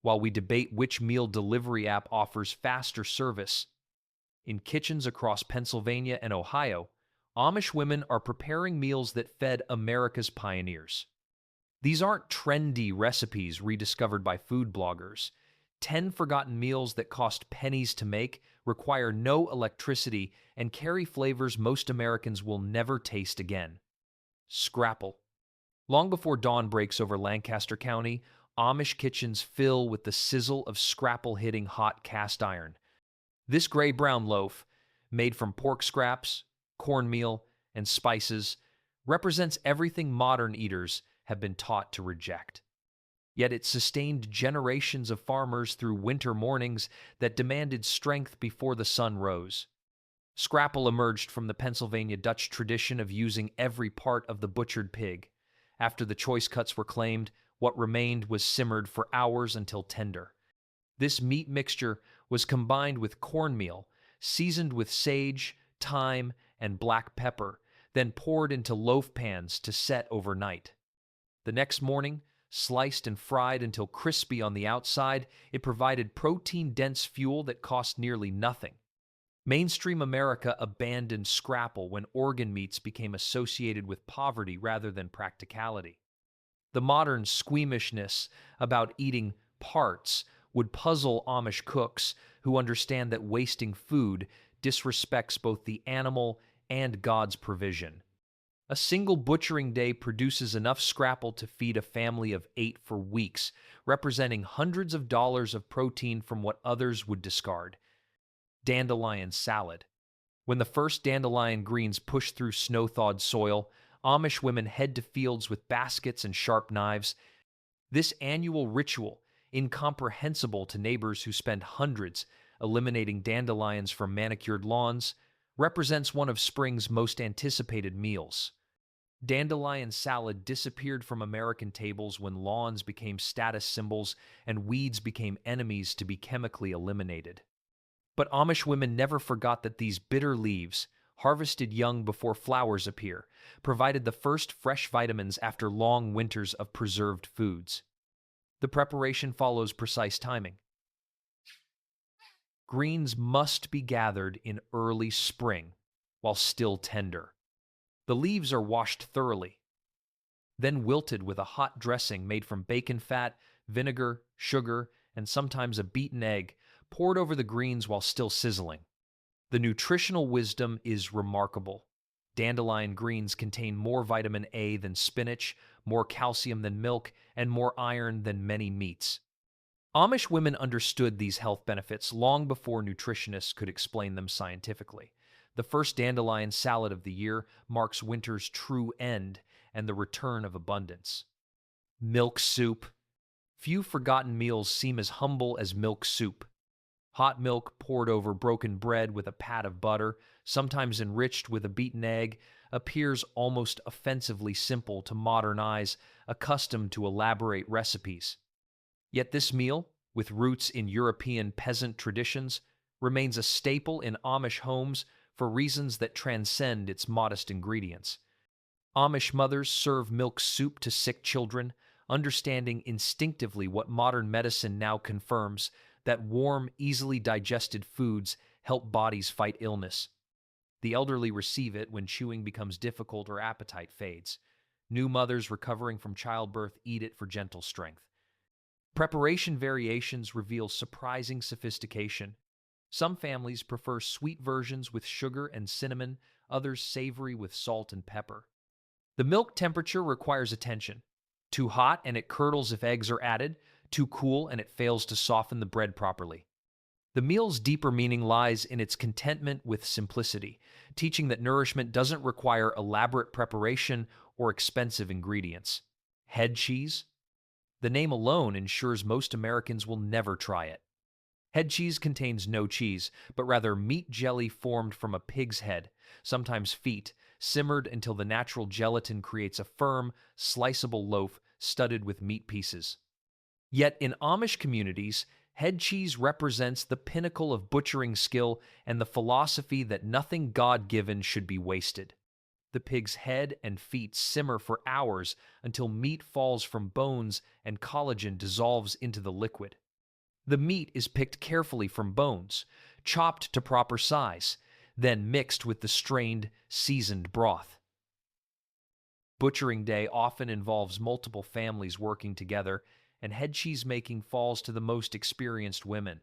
while we debate which meal delivery app offers faster service. In kitchens across Pennsylvania and Ohio, Amish women are preparing meals that fed America's pioneers. These aren't trendy recipes rediscovered by food bloggers. 10 forgotten meals that cost pennies to make, require no electricity, and carry flavors most Americans will never taste again. Scrapple. Long before dawn breaks over Lancaster County, Amish kitchens fill with the sizzle of scrapple hitting hot cast iron. This gray-brown loaf, made from pork scraps, cornmeal, and spices, represents everything modern eaters have been taught to reject. Yet it sustained generations of farmers through winter mornings that demanded strength before the sun rose. Scrapple emerged from the Pennsylvania Dutch tradition of using every part of the butchered pig. After the choice cuts were claimed, what remained was simmered for hours until tender. This meat mixture was combined with cornmeal, seasoned with sage, thyme, and black pepper, then poured into loaf pans to set overnight. The next morning, sliced and fried until crispy on the outside, it provided protein-dense fuel that cost nearly nothing. Mainstream America abandoned scrapple when organ meats became associated with poverty rather than practicality. The modern squeamishness about eating parts would puzzle Amish cooks who understand that wasting food disrespects both the animal and God's provision. A single butchering day produces enough scrapple to feed a family of 8 for weeks, representing hundreds of dollars of protein from what others would discard. Dandelion salad. When the first dandelion greens push through snow-thawed soil, Amish women head to fields with baskets and sharp knives. This annual ritual, incomprehensible to neighbors who spend hundreds eliminating dandelions from manicured lawns, represents one of spring's most anticipated meals. Dandelion salad disappeared from American tables when lawns became status symbols and weeds became enemies to be chemically eliminated. But Amish women never forgot that these bitter leaves, harvested young before flowers appear, provided the first fresh vitamins after long winters of preserved foods. The preparation follows precise timing. Greens must be gathered in early spring, while still tender. The leaves are washed thoroughly, then wilted with a hot dressing made from bacon fat, vinegar, sugar, and sometimes a beaten egg, poured over the greens while still sizzling. The nutritional wisdom is remarkable. Dandelion greens contain more vitamin A than spinach, more calcium than milk, and more iron than many meats. Amish women understood these health benefits long before nutritionists could explain them scientifically. The first dandelion salad of the year marks winter's true end and the return of abundance. Milk soup. Few forgotten meals seem as humble as milk soup. Hot milk poured over broken bread with a pat of butter, sometimes enriched with a beaten egg, appears almost offensively simple to modern eyes accustomed to elaborate recipes. Yet this meal, with roots in European peasant traditions, remains a staple in Amish homes for reasons that transcend its modest ingredients. Amish mothers serve milk soup to sick children, understanding instinctively what modern medicine now confirms, that warm, easily digested foods help bodies fight illness. The elderly receive it when chewing becomes difficult or appetite fades. New mothers recovering from childbirth eat it for gentle strength. Preparation variations reveal surprising sophistication. Some families prefer sweet versions with sugar and cinnamon, others savory with salt and pepper. The milk temperature requires attention. Too hot and it curdles if eggs are added, too cool and it fails to soften the bread properly. The meal's deeper meaning lies in its contentment with simplicity, teaching that nourishment doesn't require elaborate preparation or expensive ingredients. Headcheese? The name alone ensures most Americans will never try it. Headcheese contains no cheese, but rather meat jelly formed from a pig's head, sometimes feet, simmered until the natural gelatin creates a firm, sliceable loaf studded with meat pieces. Yet in Amish communities, headcheese represents the pinnacle of butchering skill and the philosophy that nothing God-given should be wasted. The pig's head and feet simmer for hours until meat falls from bones and collagen dissolves into the liquid. The meat is picked carefully from bones, chopped to proper size, then mixed with the strained, seasoned broth. Butchering day often involves multiple families working together, and head cheese making falls to the most experienced women.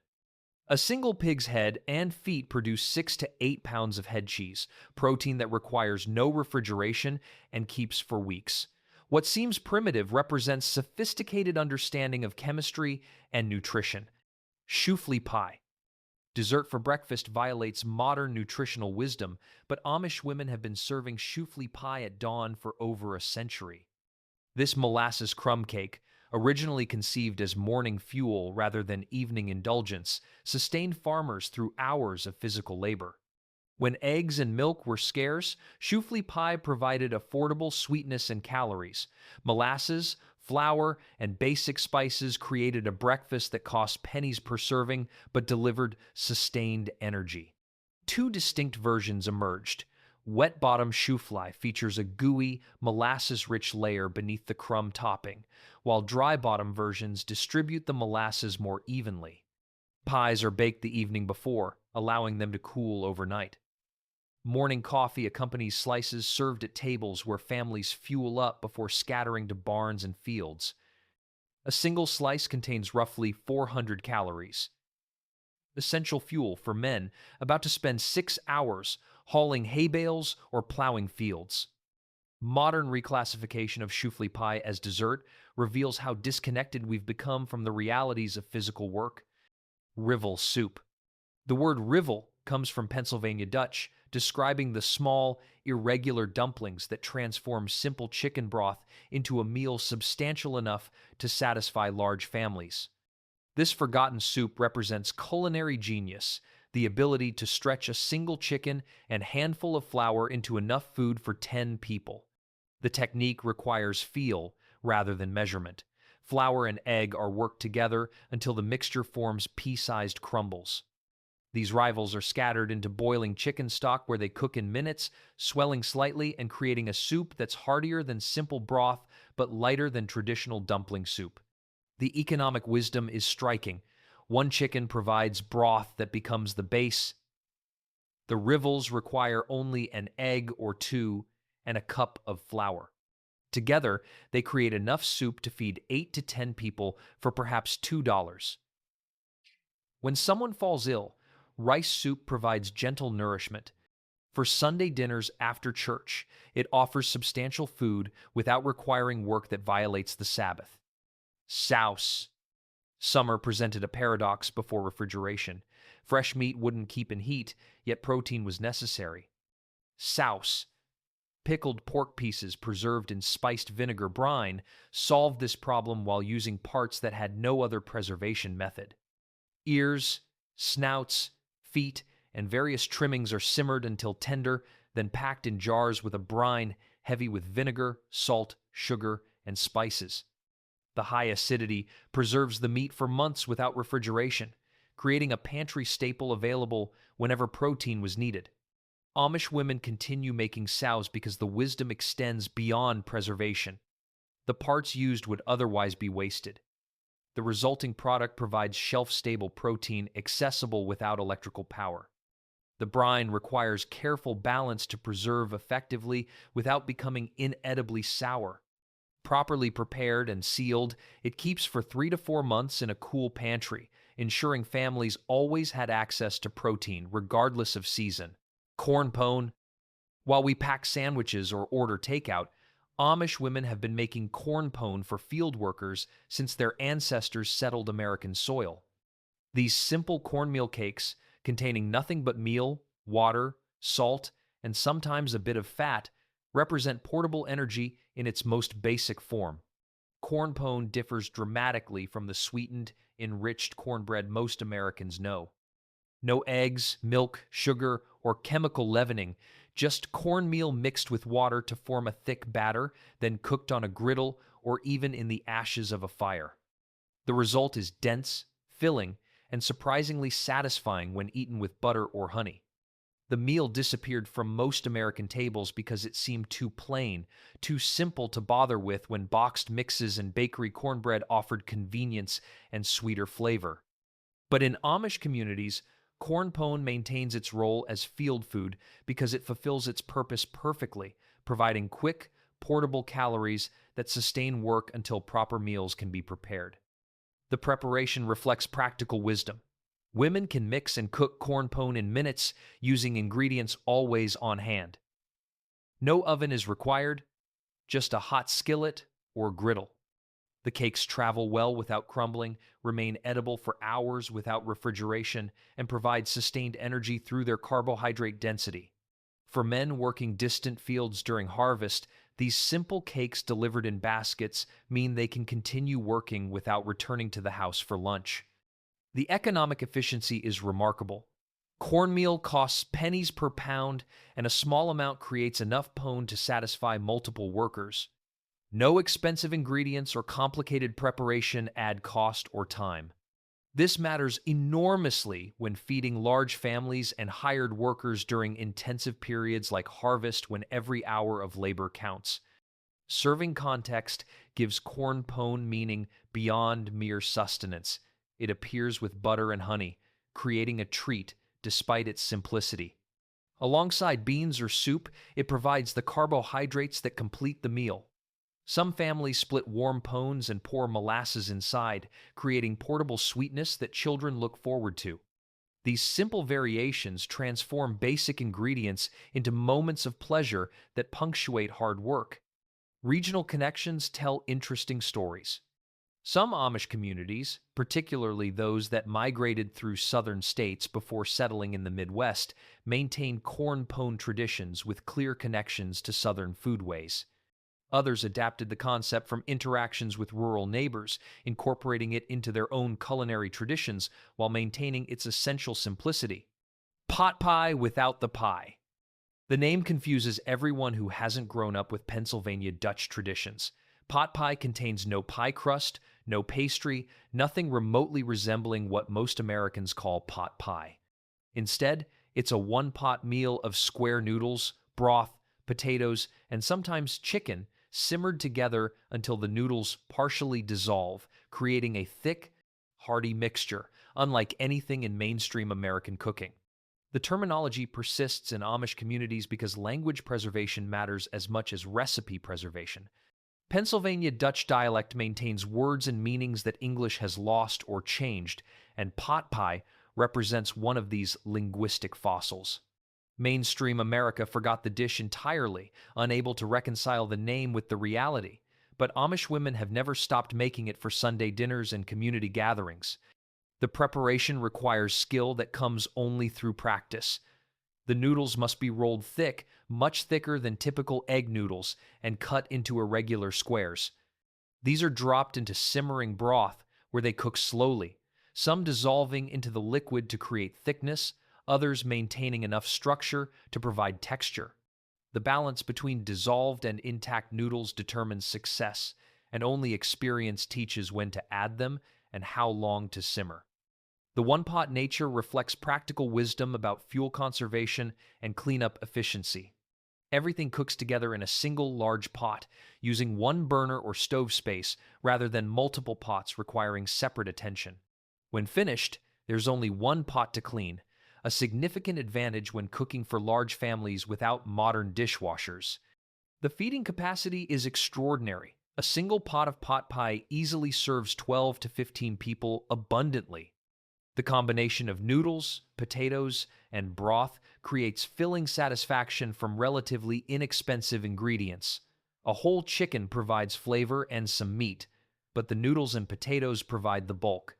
A single pig's head and feet produce 6 to 8 pounds of head cheese, protein that requires no refrigeration and keeps for weeks. What seems primitive represents sophisticated understanding of chemistry and nutrition. Shoofly pie. Dessert for breakfast violates modern nutritional wisdom, but Amish women have been serving shoofly pie at dawn for over a century. This molasses crumb cake, originally conceived as morning fuel rather than evening indulgence, sustained farmers through hours of physical labor. When eggs and milk were scarce, shoofly pie provided affordable sweetness and calories. Molasses, flour, and basic spices created a breakfast that cost pennies per serving but delivered sustained energy. Two distinct versions emerged. Wet bottom shoofly features a gooey, molasses-rich layer beneath the crumb topping, while dry bottom versions distribute the molasses more evenly. Pies are baked the evening before, allowing them to cool overnight. Morning coffee accompanies slices served at tables where families fuel up before scattering to barns and fields. A single slice contains roughly 400 calories. Essential fuel for men about to spend 6 hours hauling hay bales or plowing fields. Modern reclassification of shoofly pie as dessert reveals how disconnected we've become from the realities of physical work. Rivel soup. The word rivel comes from Pennsylvania Dutch, describing the small, irregular dumplings that transform simple chicken broth into a meal substantial enough to satisfy large families. This forgotten soup represents culinary genius, the ability to stretch a single chicken and handful of flour into enough food for 10 people. The technique requires feel rather than measurement. Flour and egg are worked together until the mixture forms pea-sized crumbles. These rivels are scattered into boiling chicken stock where they cook in minutes, swelling slightly and creating a soup that's heartier than simple broth but lighter than traditional dumpling soup. The economic wisdom is striking. One chicken provides broth that becomes the base. The rivels require only an egg or two and a cup of flour. Together, they create enough soup to feed 8 to 10 people for perhaps $2. When someone falls ill, rice soup provides gentle nourishment. For Sunday dinners after church, it offers substantial food without requiring work that violates the Sabbath. Souse. Summer presented a paradox before refrigeration. Fresh meat wouldn't keep in heat, yet protein was necessary. Souse. Pickled pork pieces preserved in spiced vinegar brine solved this problem while using parts that had no other preservation method. Ears, snouts, feet, and various trimmings are simmered until tender, then packed in jars with a brine heavy with vinegar, salt, sugar, and spices. The high acidity preserves the meat for months without refrigeration, creating a pantry staple available whenever protein was needed. Amish women continue making souse because the wisdom extends beyond preservation. The parts used would otherwise be wasted. The resulting product provides shelf-stable protein accessible without electrical power. The brine requires careful balance to preserve effectively without becoming inedibly sour. Properly prepared and sealed, it keeps for 3 to 4 months in a cool pantry, ensuring families always had access to protein regardless of season. Corn pone. While we pack sandwiches or order takeout, Amish women have been making corn pone for field workers since their ancestors settled American soil. These simple cornmeal cakes, containing nothing but meal, water, salt, and sometimes a bit of fat, represent portable energy in its most basic form. Corn pone differs dramatically from the sweetened, enriched cornbread most Americans know. No eggs, milk, sugar, or chemical leavening, just cornmeal mixed with water to form a thick batter, then cooked on a griddle or even in the ashes of a fire. The result is dense, filling, and surprisingly satisfying when eaten with butter or honey. The meal disappeared from most American tables because it seemed too plain, too simple to bother with when boxed mixes and bakery cornbread offered convenience and sweeter flavor. But in Amish communities, corn pone maintains its role as field food because it fulfills its purpose perfectly, providing quick, portable calories that sustain work until proper meals can be prepared. The preparation reflects practical wisdom. Women can mix and cook corn pone in minutes using ingredients always on hand. No oven is required, just a hot skillet or griddle. The cakes travel well without crumbling, remain edible for hours without refrigeration, and provide sustained energy through their carbohydrate density. For men working distant fields during harvest, these simple cakes delivered in baskets mean they can continue working without returning to the house for lunch. The economic efficiency is remarkable. Cornmeal costs pennies per pound, and a small amount creates enough pone to satisfy multiple workers. No expensive ingredients or complicated preparation add cost or time. This matters enormously when feeding large families and hired workers during intensive periods like harvest when every hour of labor counts. Serving context gives corn pone meaning beyond mere sustenance. It appears with butter and honey, creating a treat despite its simplicity. Alongside beans or soup, it provides the carbohydrates that complete the meal. Some families split warm pones and pour molasses inside, creating portable sweetness that children look forward to. These simple variations transform basic ingredients into moments of pleasure that punctuate hard work. Regional connections tell interesting stories. Some Amish communities, particularly those that migrated through southern states before settling in the Midwest, maintain corn pone traditions with clear connections to southern foodways. Others adapted the concept from interactions with rural neighbors, incorporating it into their own culinary traditions while maintaining its essential simplicity. Potpie without the pie. The name confuses everyone who hasn't grown up with Pennsylvania Dutch traditions. Pot pie contains no pie crust, no pastry, nothing remotely resembling what most Americans call pot pie. Instead, it's a one-pot meal of square noodles, broth, potatoes, and sometimes chicken simmered together until the noodles partially dissolve, creating a thick, hearty mixture, unlike anything in mainstream American cooking. The terminology persists in Amish communities because language preservation matters as much as recipe preservation. Pennsylvania Dutch dialect maintains words and meanings that English has lost or changed, and pot pie represents one of these linguistic fossils. Mainstream America forgot the dish entirely, unable to reconcile the name with the reality, but Amish women have never stopped making it for Sunday dinners and community gatherings. The preparation requires skill that comes only through practice. The noodles must be rolled thick, much thicker than typical egg noodles, and cut into irregular squares. These are dropped into simmering broth, where they cook slowly, some dissolving into the liquid to create thickness, others maintaining enough structure to provide texture. The balance between dissolved and intact noodles determines success, and only experience teaches when to add them and how long to simmer. The one-pot nature reflects practical wisdom about fuel conservation and cleanup efficiency. Everything cooks together in a single large pot, using one burner or stove space rather than multiple pots requiring separate attention. When finished, there's only one pot to clean, a significant advantage when cooking for large families without modern dishwashers. The feeding capacity is extraordinary. A single pot of pot pie easily serves 12 to 15 people abundantly. The combination of noodles, potatoes, and broth creates filling satisfaction from relatively inexpensive ingredients. A whole chicken provides flavor and some meat, but the noodles and potatoes provide the bulk.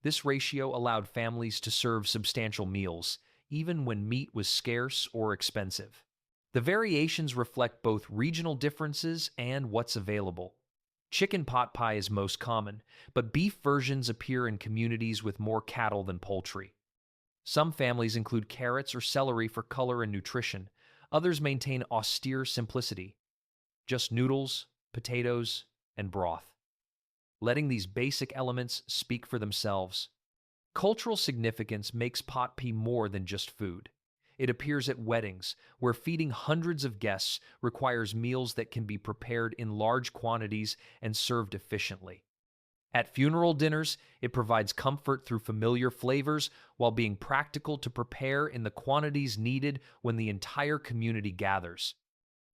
This ratio allowed families to serve substantial meals, even when meat was scarce or expensive. The variations reflect both regional differences and what's available. Chicken pot pie is most common, but beef versions appear in communities with more cattle than poultry. Some families include carrots or celery for color and nutrition. Others maintain austere simplicity, just noodles, potatoes, and broth, letting these basic elements speak for themselves. Cultural significance makes pot pie more than just food. It appears at weddings, where feeding hundreds of guests requires meals that can be prepared in large quantities and served efficiently. At funeral dinners, it provides comfort through familiar flavors while being practical to prepare in the quantities needed when the entire community gathers.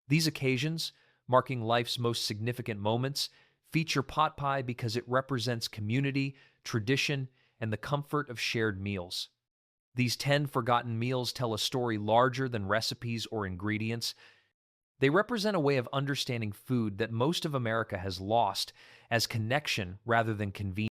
These occasions, marking life's most significant moments, feature pot pie because it represents community, tradition, and the comfort of shared meals. These 10 forgotten meals tell a story larger than recipes or ingredients. They represent a way of understanding food that most of America has lost as connection rather than convenience.